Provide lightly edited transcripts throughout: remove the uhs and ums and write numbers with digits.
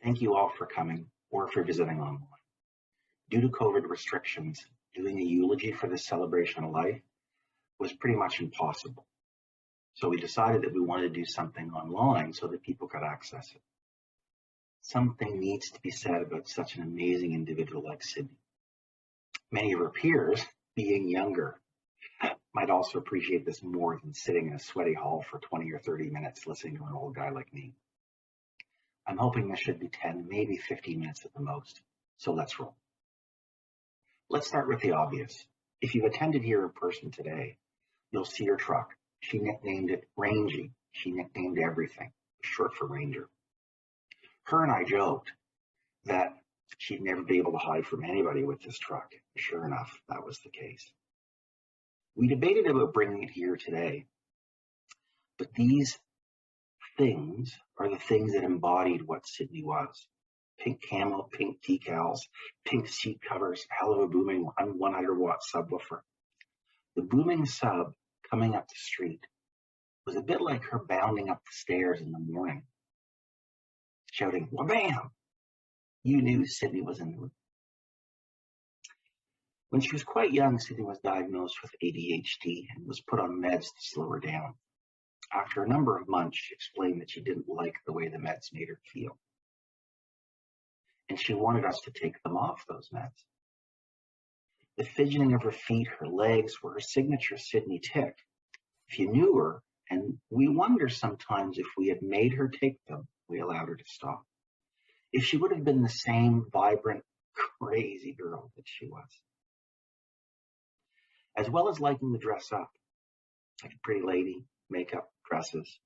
Thank you all for coming or for visiting online. Due to COVID restrictions, doing a eulogy for this celebration of life was pretty much impossible. So we decided that we wanted to do something online so that people could access it. Something needs to be said about such an amazing individual like Sydney. Many of her peers, being younger, might also appreciate this more than sitting in a sweaty hall for 20 or 30 minutes listening to an old guy like me. I'm hoping this should be 10, maybe 15 minutes at the most. So let's roll. Let's start with the obvious. If you've attended here in person today, you'll see her truck. She nicknamed it Rangy. She nicknamed everything, short for Ranger. Her and I joked that she'd never be able to hide from anybody with this truck. Sure enough, that was the case. We debated about bringing it here today, but these things are the things that embodied what Sydney was. Pink camo, pink decals, pink seat covers, hell of a booming 100-watt subwoofer. The booming sub coming up the street was a bit like her bounding up the stairs in the morning, shouting, "Wha-bam!" You knew Sydney was in the room. When she was quite young, Sydney was diagnosed with ADHD and was put on meds to slow her down. After a number of months, she explained that she didn't like the way the meds made her feel. And she wanted us to take them off, those meds. The fidgeting of her feet, her legs, were her signature Sydney tick. If you knew her, and we wonder sometimes if we had made her take them, we allowed her to stop. If she would have been the same vibrant, crazy girl that she was. As well as liking to dress up, like a pretty lady, makeup, dresses,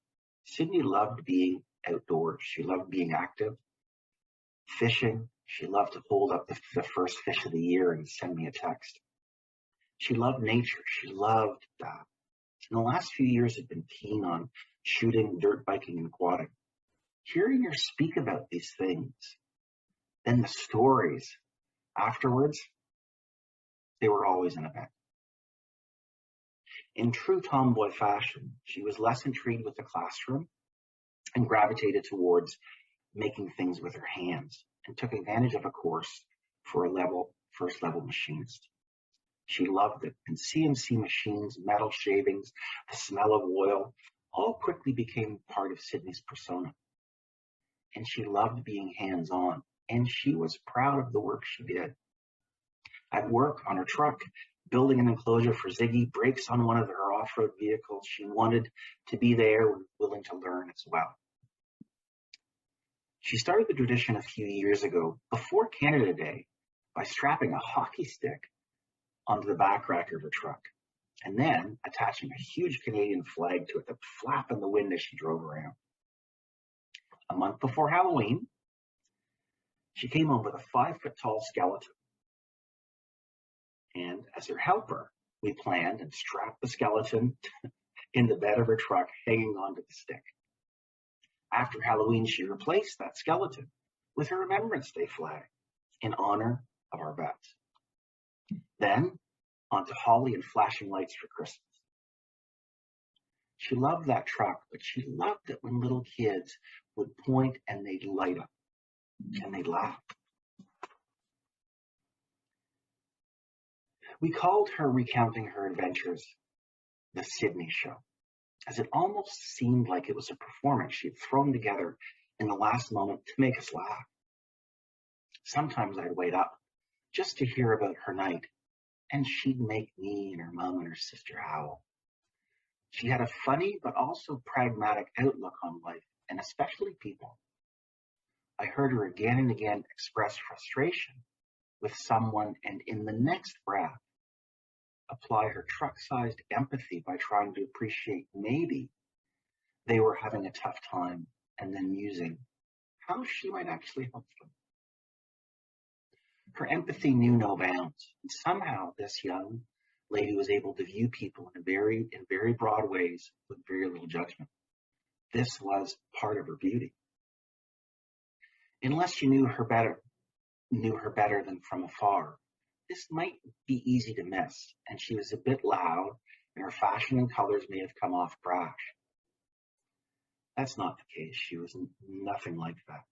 Sydney loved being outdoors. She loved being active, fishing. She loved to hold up the first fish of the year and send me a text. She loved nature. She loved that. In the last few years, had been keen on shooting, dirt biking, and quadding. Hearing her speak about these things, then the stories afterwards, they were always an event. In true tomboy fashion, she was less intrigued with the classroom and gravitated towards making things with her hands and took advantage of a course for a first level machinist. She loved it, and CNC machines, metal shavings, the smell of oil, all quickly became part of Sydney's persona. And she loved being hands-on, and she was proud of the work she did. At work, on her truck, building an enclosure for Ziggy, brakes on one of her off-road vehicles, she wanted to be there and willing to learn as well. She started the tradition a few years ago, before Canada Day, by strapping a hockey stick onto the back rack of her truck, and then attaching a huge Canadian flag to it that would flap in the wind as she drove around. A month before Halloween, she came home with a 5-foot-tall skeleton. And as her helper, we planned and strapped the skeleton in the bed of her truck, hanging onto the stick. After Halloween, she replaced that skeleton with her Remembrance Day flag in honor of our vets. Then, onto holly and flashing lights for Christmas. She loved that truck, but she loved it when little kids would point and they'd light up and they'd laugh. We called her recounting her adventures the Sydney Show, as it almost seemed like it was a performance she had thrown together in the last moment to make us laugh. Sometimes I'd wait up just to hear about her night, and she'd make me and her mom and her sister howl. She had a funny but also pragmatic outlook on life, and especially people. I heard her again and again express frustration with someone, and in the next breath, apply her truck-sized empathy by trying to appreciate maybe they were having a tough time, and then musing how she might actually help them. Her empathy knew no bounds, and somehow this young lady was able to view people in very broad ways with very little judgment. This was part of her beauty. Unless you knew her better than from afar, this might be easy to miss, and she was a bit loud, and her fashion and colors may have come off brash. That's not the case. She was nothing like that.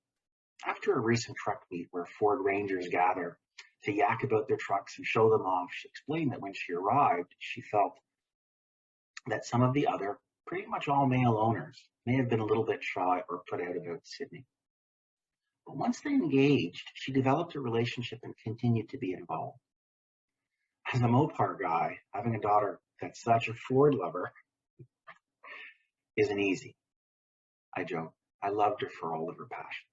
After a recent truck meet where Ford Rangers gather to yak about their trucks and show them off, she explained that when she arrived, she felt that some of the other, pretty much all male owners, may have been a little bit shy or put out about Sydney. But once they engaged, she developed a relationship and continued to be involved. As a Mopar guy, having a daughter that's such a Ford lover isn't easy. I joke. I loved her for all of her passions.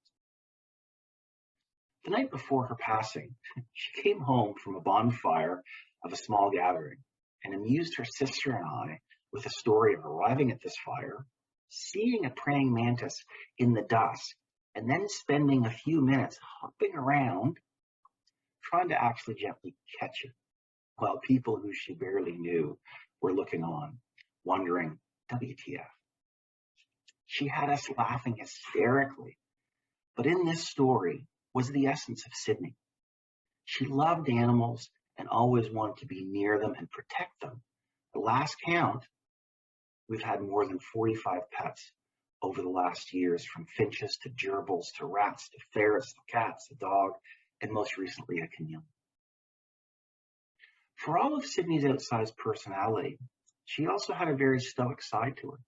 The night before her passing, she came home from a bonfire of a small gathering and amused her sister and I with a story of arriving at this fire, seeing a praying mantis in the dusk, and then spending a few minutes hopping around trying to actually gently catch it, while people who she barely knew were looking on, wondering, WTF. She had us laughing hysterically. But in this story was the essence of Sydney. She loved animals and always wanted to be near them and protect them. The last count, we've had more than 45 pets over the last years, from finches to gerbils to rats to ferrets to cats, a dog, and most recently a chameleon. For all of Sydney's outsized personality, she also had a very stoic side to her.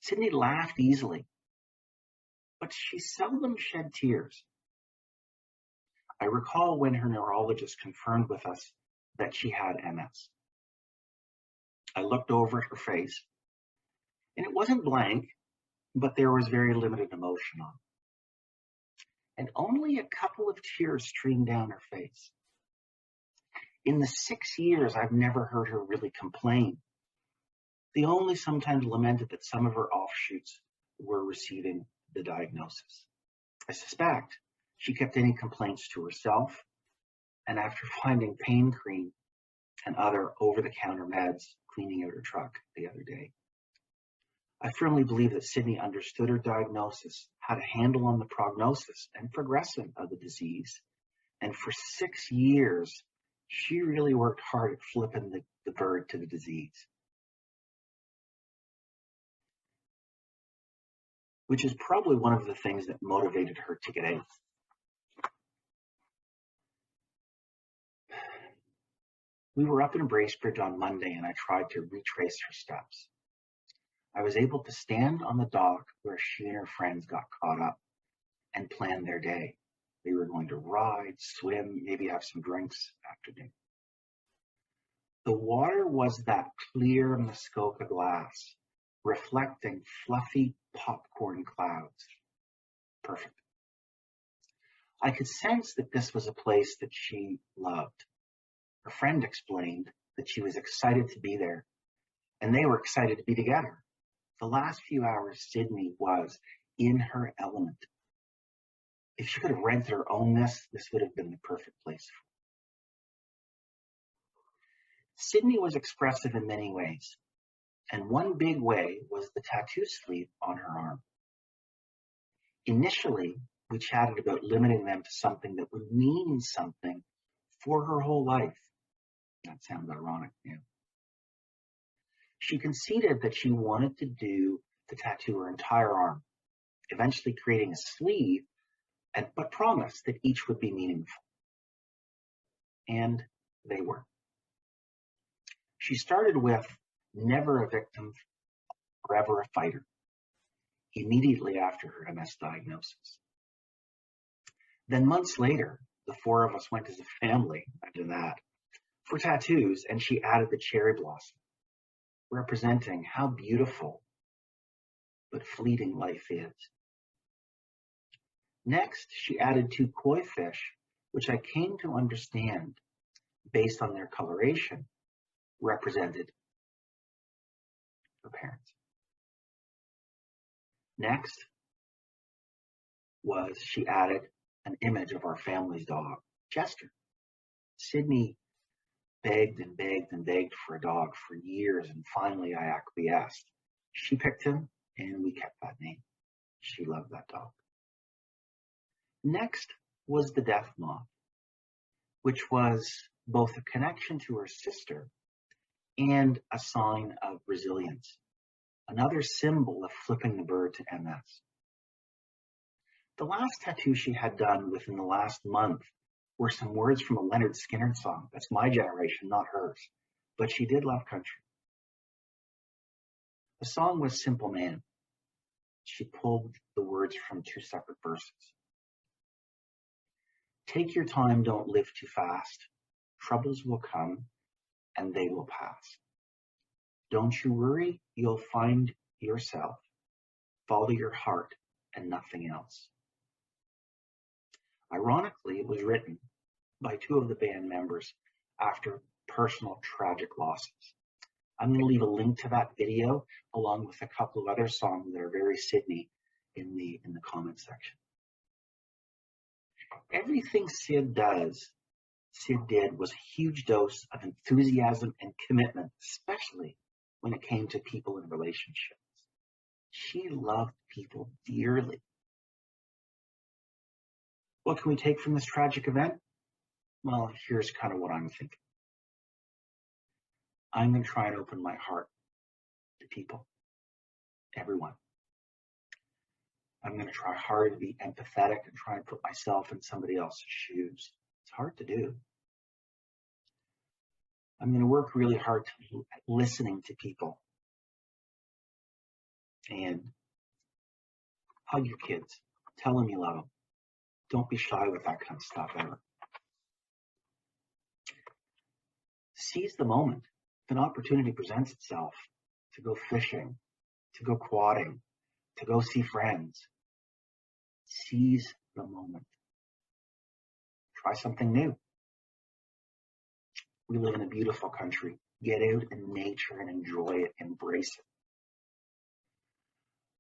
Sydney laughed easily, but she seldom shed tears. I recall when her neurologist confirmed with us that she had MS. I looked over at her face, and it wasn't blank, but there was very limited emotion on it. And only a couple of tears streamed down her face. In the 6 years, I've never heard her really complain. They only sometimes lamented that some of her offshoots were receiving the diagnosis. I suspect she kept any complaints to herself, and after finding pain cream and other over-the-counter meds cleaning out her truck the other day, I firmly believe that Sydney understood her diagnosis, had a handle on the prognosis and progression of the disease, and for 6 years, she really worked hard at flipping the bird to the disease, which is probably one of the things that motivated her to get out. We were up in Bracebridge on Monday, and I tried to retrace her steps. I was able to stand on the dock where she and her friends got caught up and planned their day. They were going to ride, swim, maybe have some drinks after dinner. The water was that clear Muskoka glass, reflecting fluffy popcorn clouds. Perfect. I could sense that this was a place that she loved. Her friend explained that she was excited to be there, and they were excited to be together. The last few hours, Sydney was in her element. If she could have rented or owned this would have been the perfect place for her. Sydney was expressive in many ways, and one big way was the tattoo sleeve on her arm. Initially, we chatted about limiting them to something that would mean something for her whole life. That sounds ironic, yeah. She conceded that she wanted to do the tattoo her entire arm, eventually creating a sleeve, but promised that each would be meaningful. And they were. She started with never a victim, forever a fighter, immediately after her MS diagnosis. Then months later, the four of us went as a family, imagine that, for tattoos, and she added the cherry blossom, representing how beautiful but fleeting life is. Next, she added 2 koi fish, which I came to understand, based on their coloration, represented her parents. Next was she added an image of our family's dog, Chester. Sydney begged and begged and begged for a dog for years, and finally I acquiesced. She picked him, and we kept that name. She loved that dog. Next was the death moth, which was both a connection to her sister and a sign of resilience, another symbol of flipping the bird to MS. The last tattoo she had done within the last month were some words from a Leonard Skinner song. That's my generation, not hers. But she did love country. The song was Simple Man. She pulled the words from two separate verses. Take your time, don't live too fast. Troubles will come and they will pass. Don't you worry, you'll find yourself. Follow your heart and nothing else. Ironically, it was written by two of the band members after personal tragic losses. I'm going to leave a link to that video along with a couple of other songs that are very Sydney in the comment section. Everything Sid did was a huge dose of enthusiasm and commitment, especially when it came to people and relationships. She loved people dearly. What can we take from this tragic event? Well, here's kind of what I'm thinking. I'm going to try and open my heart to people, everyone. I'm going to try hard to be empathetic and try and put myself in somebody else's shoes. It's hard to do. I'm going to work really hard to listening to people and hug your kids. Tell them you love them. Don't be shy with that kind of stuff ever. Seize the moment. If an opportunity presents itself to go fishing, to go quadding, to go see friends, seize the moment. Try something new. We live in a beautiful country. Get out in nature and enjoy it, embrace it.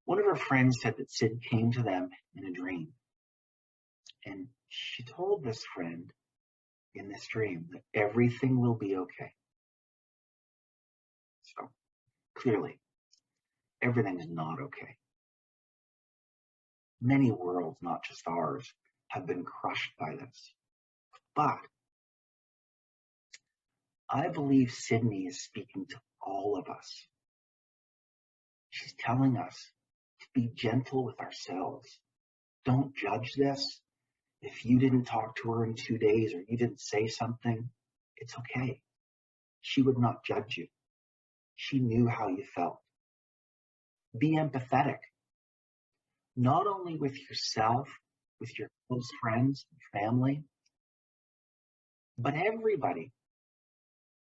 One of her friends said that Sid came to them in a dream. And she told this friend in this dream that everything will be okay. So clearly, everything is not okay. Many worlds, not just ours, have been crushed by this. But I believe Sydney is speaking to all of us. She's telling us to be gentle with ourselves. Don't judge this. If you didn't talk to her in 2 days or you didn't say something, it's okay. She would not judge you. She knew how you felt. Be empathetic, not only with yourself, with your close friends and family, but everybody.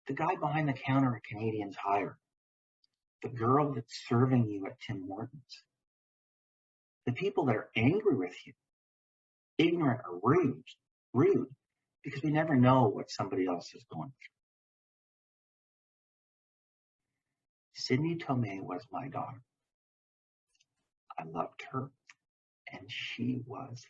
The guy behind the counter at Canadian Tire, the girl that's serving you at Tim Hortons, the people that are angry with you, ignorant or rude, because we never know what somebody else is going through. Sydney Tomei was my daughter. I loved her, and she was